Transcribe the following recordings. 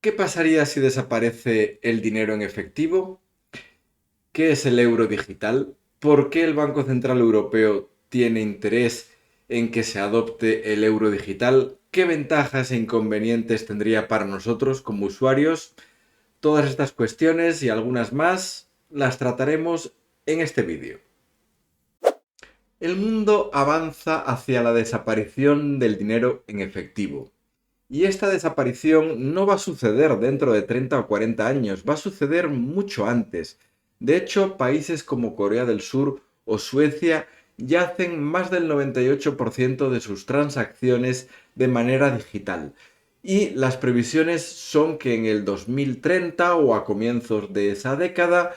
¿Qué pasaría si desaparece el dinero en efectivo? ¿Qué es el euro digital? ¿Por qué el Banco Central Europeo tiene interés en que se adopte el euro digital? ¿Qué ventajas e inconvenientes tendría para nosotros como usuarios? Todas estas cuestiones y algunas más las trataremos en este vídeo. El mundo avanza hacia la desaparición del dinero en efectivo. Y esta desaparición no va a suceder dentro de 30 o 40 años, va a suceder mucho antes. De hecho, países como Corea del Sur o Suecia ya hacen más del 98% de sus transacciones de manera digital. Y las previsiones son que en el 2030 o a comienzos de esa década,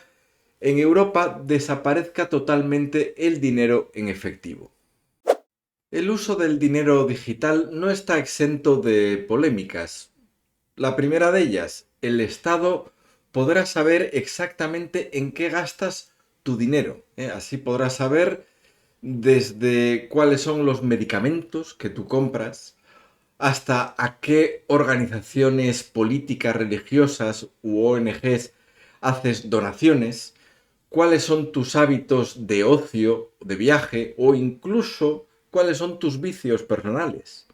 en Europa desaparezca totalmente el dinero en efectivo. El uso del dinero digital no está exento de polémicas. La primera de ellas, el Estado podrá saber exactamente en qué gastas tu dinero. Así podrás saber desde cuáles son los medicamentos que tú compras, hasta a qué organizaciones políticas, religiosas u ONGs haces donaciones, cuáles son tus hábitos de ocio, de viaje o incluso cuáles son tus vicios personales.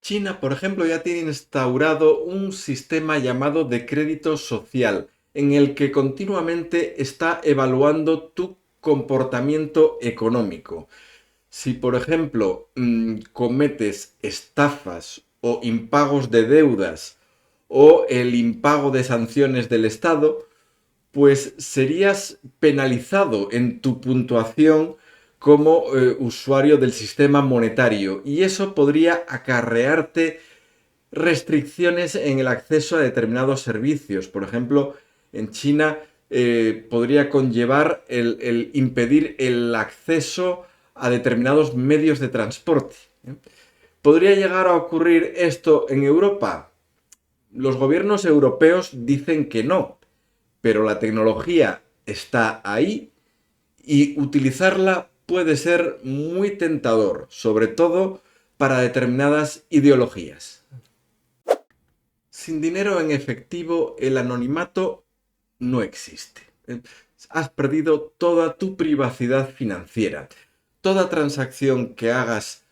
China, por ejemplo, ya tiene instaurado un sistema llamado de crédito social, en el que continuamente está evaluando tu comportamiento económico. Si, por ejemplo, cometes estafas o impagos de deudas o el impago de sanciones del Estado, pues serías penalizado en tu puntuación como usuario del sistema monetario y eso podría acarrearte restricciones en el acceso a determinados servicios. Por ejemplo, en China podría conllevar el impedir el acceso a determinados medios de transporte. ¿Podría llegar a ocurrir esto en Europa? Los gobiernos europeos dicen que no, pero la tecnología está ahí y utilizarla puede ser muy tentador, sobre todo para determinadas ideologías. Sin dinero en efectivo, el anonimato no existe. Has perdido toda tu privacidad financiera. Toda transacción que hagas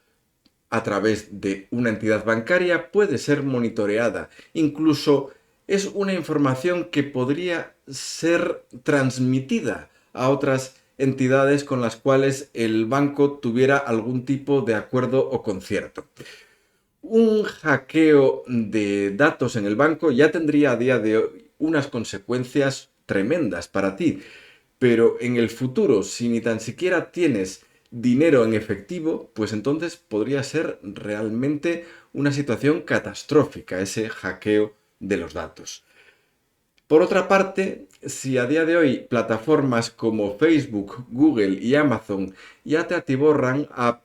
a través de una entidad bancaria puede ser monitoreada. Incluso es una información que podría ser transmitida a otras entidades con las cuales el banco tuviera algún tipo de acuerdo o concierto. Un hackeo de datos en el banco ya tendría a día de hoy unas consecuencias tremendas para ti, pero en el futuro, si ni tan siquiera tienes dinero en efectivo, pues entonces podría ser realmente una situación catastrófica ese hackeo de los datos. Por otra parte, si a día de hoy plataformas como Facebook, Google y Amazon ya te atiborran a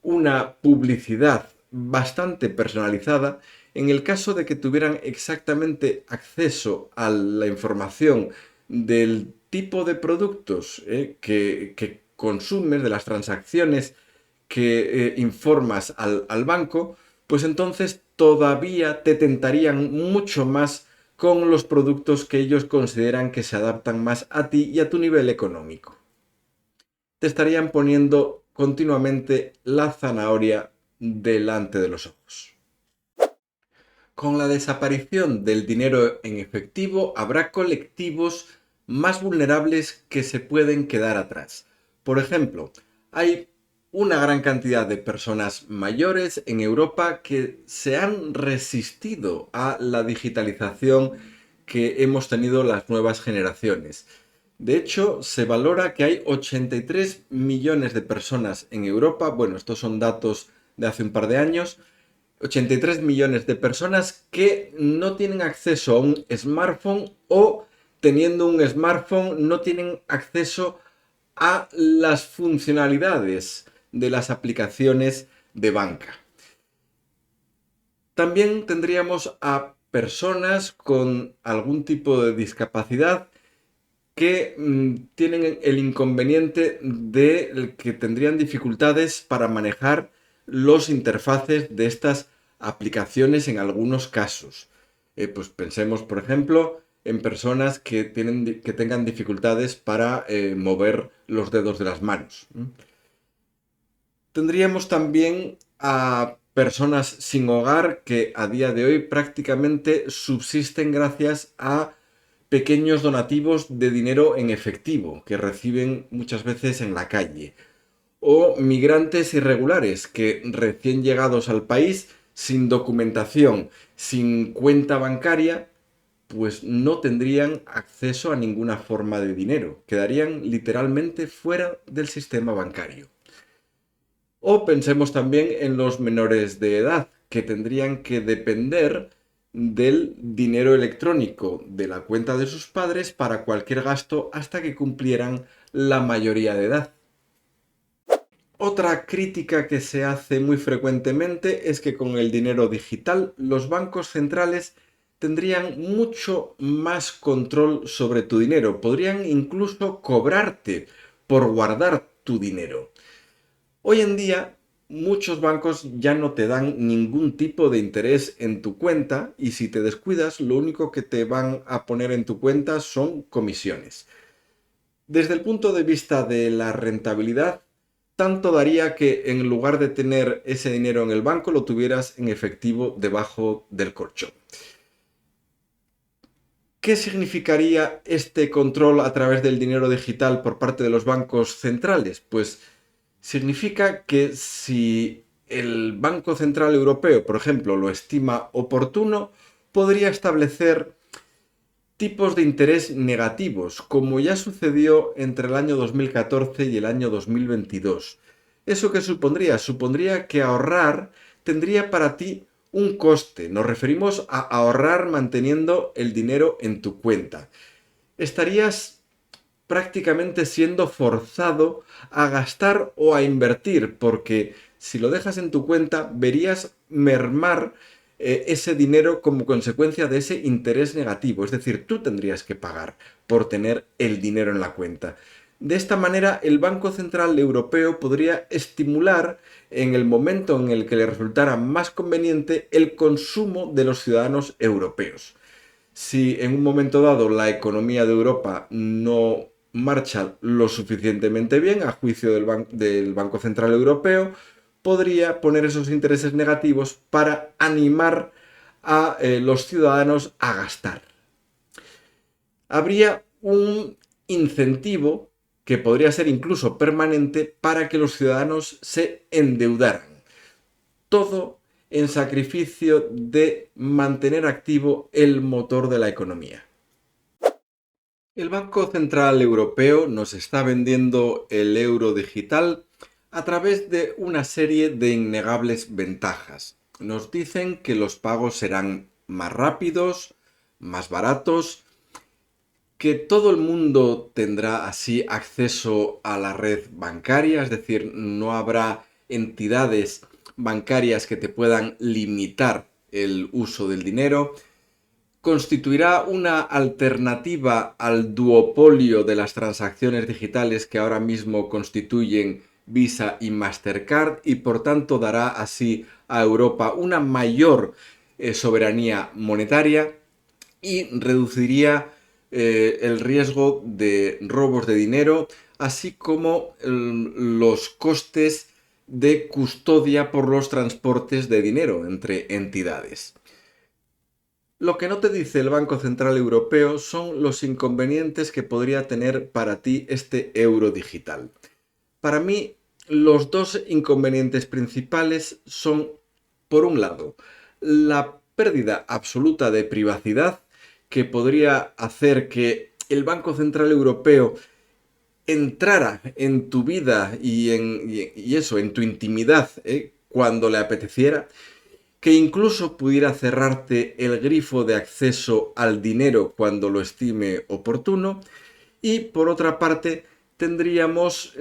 una publicidad bastante personalizada, en el caso de que tuvieran exactamente acceso a la información del tipo de productos que consumes, de las transacciones que informas al banco, pues entonces todavía te tentarían mucho más con los productos que ellos consideran que se adaptan más a ti y a tu nivel económico. Te estarían poniendo continuamente la zanahoria delante de los ojos. Con la desaparición del dinero en efectivo habrá colectivos más vulnerables que se pueden quedar atrás. Por ejemplo, hay una gran cantidad de personas mayores en Europa que se han resistido a la digitalización que hemos tenido las nuevas generaciones. De hecho, se valora que hay 83 millones de personas en Europa, bueno, estos son datos de hace un par de años, 83 millones de personas que no tienen acceso a un smartphone o teniendo un smartphone no tienen acceso a las funcionalidades de las aplicaciones de banca. También tendríamos a personas con algún tipo de discapacidad que tienen el inconveniente de que tendrían dificultades para manejar los interfaces de estas aplicaciones en algunos casos. Pues pensemos, por ejemplo, en personas que tengan dificultades para mover los dedos de las manos. Tendríamos también a personas sin hogar que a día de hoy prácticamente subsisten gracias a pequeños donativos de dinero en efectivo que reciben muchas veces en la calle. O migrantes irregulares que recién llegados al país, sin documentación, sin cuenta bancaria, pues no tendrían acceso a ninguna forma de dinero. Quedarían literalmente fuera del sistema bancario. O pensemos también en los menores de edad, que tendrían que depender del dinero electrónico de la cuenta de sus padres para cualquier gasto hasta que cumplieran la mayoría de edad. Otra crítica que se hace muy frecuentemente es que con el dinero digital los bancos centrales tendrían mucho más control sobre tu dinero, podrían incluso cobrarte por guardar tu dinero. Hoy en día, muchos bancos ya no te dan ningún tipo de interés en tu cuenta y si te descuidas, lo único que te van a poner en tu cuenta son comisiones. Desde el punto de vista de la rentabilidad, tanto daría que en lugar de tener ese dinero en el banco, lo tuvieras en efectivo debajo del colchón. ¿Qué significaría este control a través del dinero digital por parte de los bancos centrales? Pues significa que si el Banco Central Europeo, por ejemplo, lo estima oportuno, podría establecer tipos de interés negativos, como ya sucedió entre el año 2014 y el año 2022. ¿Eso qué supondría? Supondría que ahorrar tendría para ti un coste. Nos referimos a ahorrar manteniendo el dinero en tu cuenta. Estarías prácticamente siendo forzado a gastar o a invertir, porque si lo dejas en tu cuenta, verías mermar ese dinero como consecuencia de ese interés negativo. Es decir, tú tendrías que pagar por tener el dinero en la cuenta. De esta manera, el Banco Central Europeo podría estimular en el momento en el que le resultara más conveniente el consumo de los ciudadanos europeos. Si en un momento dado la economía de Europa no marcha lo suficientemente bien a juicio del Banco Central Europeo, podría poner esos intereses negativos para animar a los ciudadanos a gastar. Habría un incentivo que podría ser incluso permanente para que los ciudadanos se endeudaran. Todo en sacrificio de mantener activo el motor de la economía. El Banco Central Europeo nos está vendiendo el euro digital a través de una serie de innegables ventajas. Nos dicen que los pagos serán más rápidos, más baratos, que todo el mundo tendrá así acceso a la red bancaria, es decir, no habrá entidades bancarias que te puedan limitar el uso del dinero. Constituirá una alternativa al duopolio de las transacciones digitales que ahora mismo constituyen Visa y Mastercard y por tanto dará así a Europa una mayor soberanía monetaria y reduciría el riesgo de robos de dinero, así como los costes de custodia por los transportes de dinero entre entidades. Lo que no te dice el Banco Central Europeo son los inconvenientes que podría tener para ti este euro digital. Para mí, los dos inconvenientes principales son, por un lado, la pérdida absoluta de privacidad que podría hacer que el Banco Central Europeo entrara en tu vida y eso, en tu intimidad, cuando le apeteciera, que incluso pudiera cerrarte el grifo de acceso al dinero cuando lo estime oportuno, y por otra parte tendríamos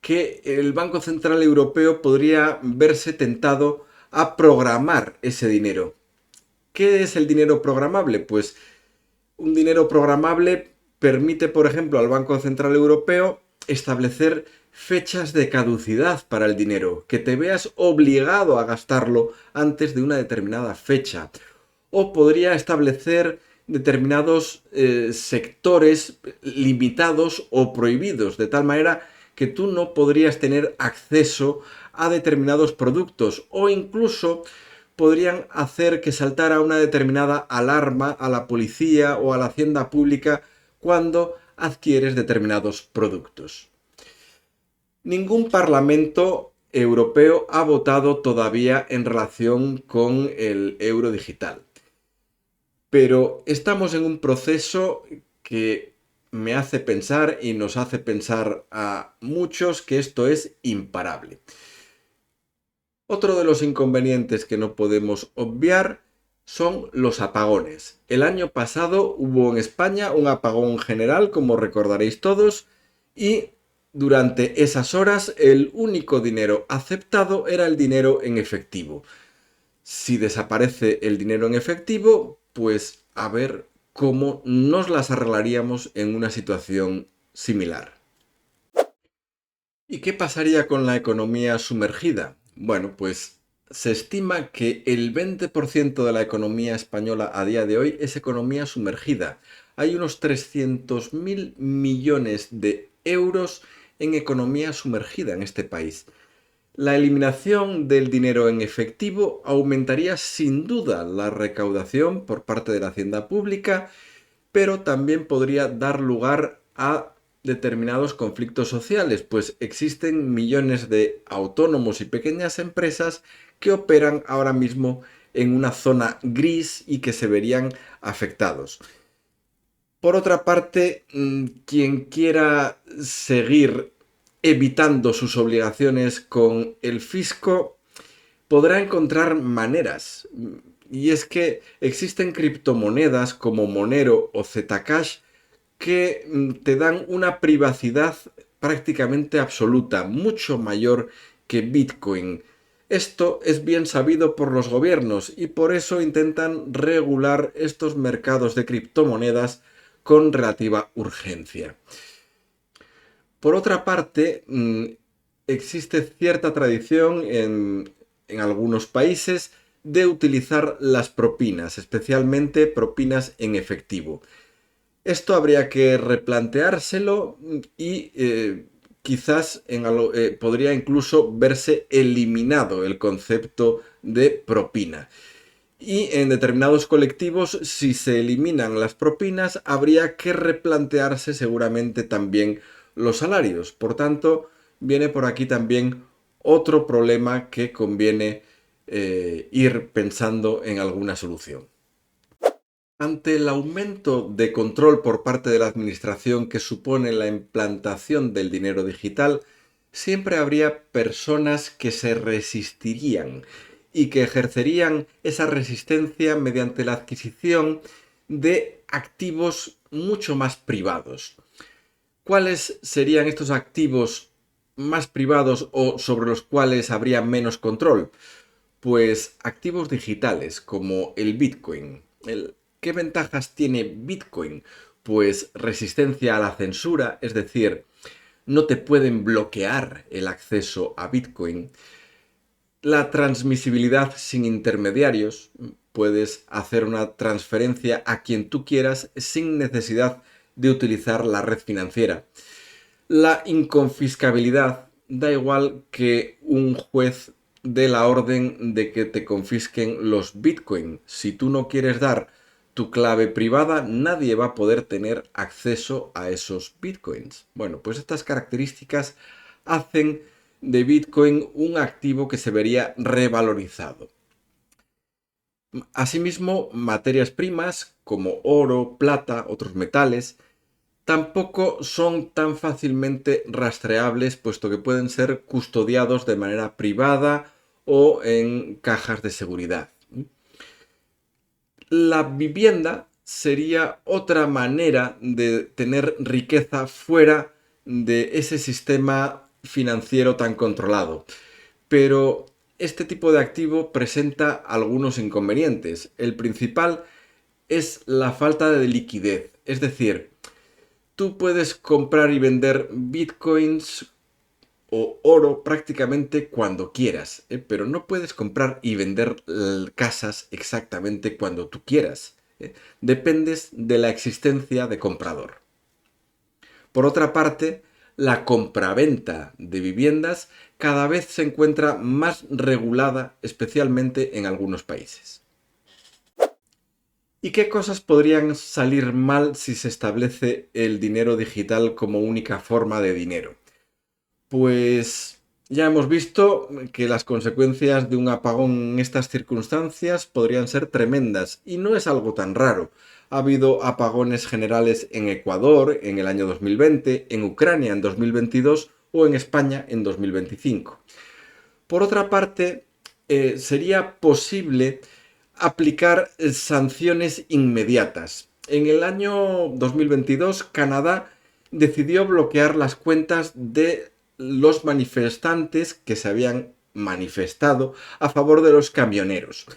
que el Banco Central Europeo podría verse tentado a programar ese dinero. ¿Qué es el dinero programable? Pues un dinero programable permite, por ejemplo, al Banco Central Europeo establecer fechas de caducidad para el dinero, que te veas obligado a gastarlo antes de una determinada fecha. o podría establecer determinados sectores limitados o prohibidos, de tal manera que tú no podrías tener acceso a determinados productos, o incluso podrían hacer que saltara una determinada alarma a la policía o a la hacienda pública cuando adquieres determinados productos. Ningún parlamento europeo ha votado todavía en relación con el euro digital. Pero estamos en un proceso que me hace pensar y nos hace pensar a muchos que esto es imparable. Otro de los inconvenientes que no podemos obviar son los apagones. El año pasado hubo en España un apagón general, como recordaréis todos, y durante esas horas el único dinero aceptado era el dinero en efectivo. Si desaparece el dinero en efectivo, pues a ver cómo nos las arreglaríamos en una situación similar. ¿Y qué pasaría con la economía sumergida? Bueno, pues se estima que el 20% de la economía española a día de hoy es economía sumergida. Hay unos 300.000 millones de euros en economía sumergida en este país. La eliminación del dinero en efectivo aumentaría sin duda la recaudación por parte de la hacienda pública, pero también podría dar lugar a determinados conflictos sociales, pues existen millones de autónomos y pequeñas empresas que operan ahora mismo en una zona gris y que se verían afectados. Por otra parte, quien quiera seguir evitando sus obligaciones con el fisco podrá encontrar maneras. Y es que existen criptomonedas como Monero o Zcash que te dan una privacidad prácticamente absoluta, mucho mayor que Bitcoin. Esto es bien sabido por los gobiernos y por eso intentan regular estos mercados de criptomonedas con relativa urgencia. Por otra parte, existe cierta tradición en algunos países de utilizar las propinas, especialmente propinas en efectivo. Esto habría que replanteárselo y quizás podría incluso verse eliminado el concepto de propina. Y en determinados colectivos, si se eliminan las propinas, habría que replantearse seguramente también los salarios. Por tanto, viene por aquí también otro problema que conviene ir pensando en alguna solución. Ante el aumento de control por parte de la administración que supone la implantación del dinero digital, siempre habría personas que se resistirían y que ejercerían esa resistencia mediante la adquisición de activos mucho más privados. ¿Cuáles serían estos activos más privados o sobre los cuales habría menos control? Pues activos digitales como el Bitcoin. ¿Qué ventajas tiene Bitcoin? Pues resistencia a la censura, es decir, no te pueden bloquear el acceso a Bitcoin. La transmisibilidad sin intermediarios, puedes hacer una transferencia a quien tú quieras sin necesidad de utilizar la red financiera. La inconfiscabilidad, da igual que un juez dé la orden de que te confisquen los Bitcoin. Si tú no quieres dar tu clave privada, nadie va a poder tener acceso a esos Bitcoins. Bueno, pues estas características hacen de Bitcoin un activo que se vería revalorizado. Asimismo, materias primas como oro, plata, otros metales, tampoco son tan fácilmente rastreables, puesto que pueden ser custodiados de manera privada o en cajas de seguridad. La vivienda sería otra manera de tener riqueza fuera de ese sistema financiero tan controlado. Pero este tipo de activo presenta algunos inconvenientes. El principal es la falta de liquidez. Es decir, tú puedes comprar y vender bitcoins o oro prácticamente cuando quieras, pero no puedes comprar y vender casas exactamente cuando tú quieras. Dependes de la existencia de comprador. Por otra parte, la compraventa de viviendas cada vez se encuentra más regulada, especialmente en algunos países. ¿Y qué cosas podrían salir mal si se establece el dinero digital como única forma de dinero? Pues ya hemos visto que las consecuencias de un apagón en estas circunstancias podrían ser tremendas y no es algo tan raro. Ha habido apagones generales en Ecuador en el año 2020, en Ucrania en 2022 o en España en 2025. Por otra parte, sería posible aplicar sanciones inmediatas. En el año 2022, Canadá decidió bloquear las cuentas de los manifestantes que se habían manifestado a favor de los camioneros.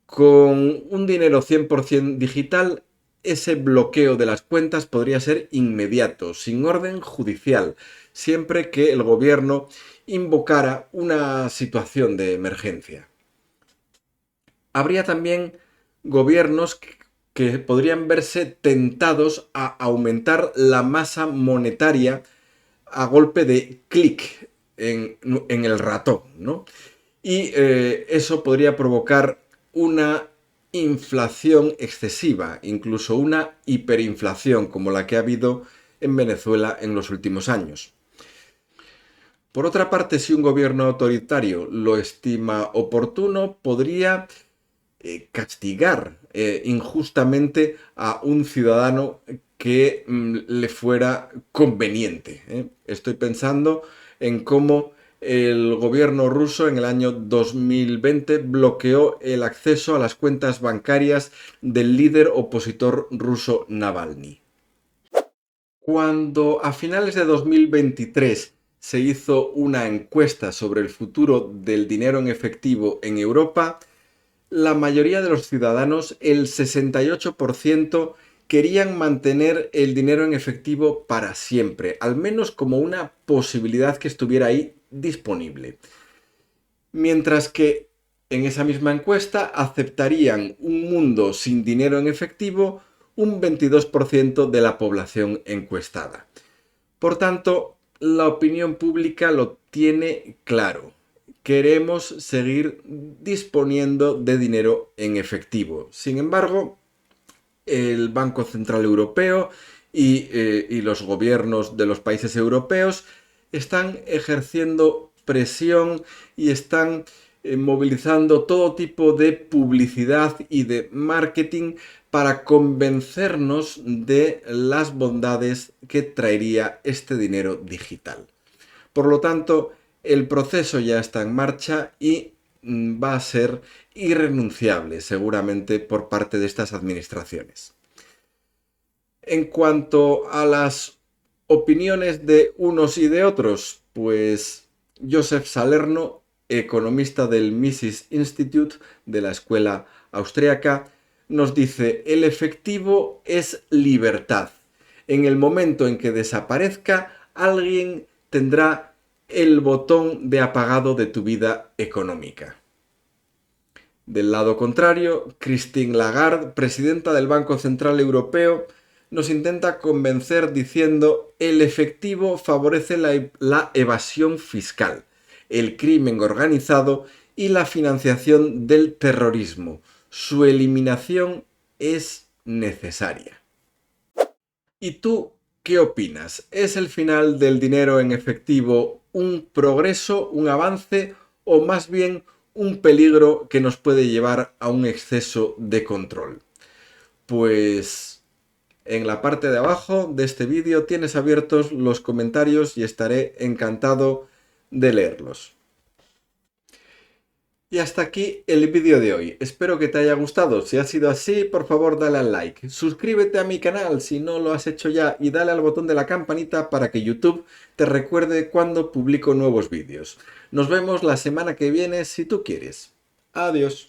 Con un dinero 100% digital, ese bloqueo de las cuentas podría ser inmediato, sin orden judicial, siempre que el gobierno invocara una situación de emergencia. Habría también gobiernos que podrían verse tentados a aumentar la masa monetaria a golpe de clic en el ratón, ¿no? Y eso podría provocar una inflación excesiva, incluso una hiperinflación como la que ha habido en Venezuela en los últimos años. Por otra parte, si un gobierno autoritario lo estima oportuno, podría castigar injustamente a un ciudadano que le fuera conveniente. Estoy pensando en cómo el gobierno ruso en el año 2020 bloqueó el acceso a las cuentas bancarias del líder opositor ruso Navalny. Cuando a finales de 2023 se hizo una encuesta sobre el futuro del dinero en efectivo en Europa, la mayoría de los ciudadanos, el 68%, querían mantener el dinero en efectivo para siempre, al menos como una posibilidad que estuviera ahí disponible. Mientras que en esa misma encuesta aceptarían un mundo sin dinero en efectivo un 22% de la población encuestada. Por tanto, la opinión pública lo tiene claro. Queremos seguir disponiendo de dinero en efectivo. Sin embargo, el Banco Central Europeo y los gobiernos de los países europeos están ejerciendo presión y están movilizando todo tipo de publicidad y de marketing para convencernos de las bondades que traería este dinero digital. Por lo tanto, el proceso ya está en marcha y va a ser irrenunciable seguramente por parte de estas administraciones. En cuanto a las opiniones de unos y de otros, pues Joseph Salerno, economista del Mises Institute de la escuela austríaca, nos dice: el efectivo es libertad. En el momento en que desaparezca, alguien tendrá el botón de apagado de tu vida económica. Del lado contrario, Christine Lagarde, presidenta del Banco Central Europeo, nos intenta convencer diciendo: el efectivo favorece la evasión fiscal, el crimen organizado y la financiación del terrorismo. Su eliminación es necesaria. ¿Y tú qué opinas? ¿Es el final del dinero en efectivo un progreso, un avance o más bien un peligro que nos puede llevar a un exceso de control? Pues en la parte de abajo de este vídeo tienes abiertos los comentarios y estaré encantado de leerlos. Y hasta aquí el vídeo de hoy. Espero que te haya gustado. Si ha sido así, por favor dale al like. Suscríbete a mi canal si no lo has hecho ya y dale al botón de la campanita para que YouTube te recuerde cuando publico nuevos vídeos. Nos vemos la semana que viene si tú quieres. Adiós.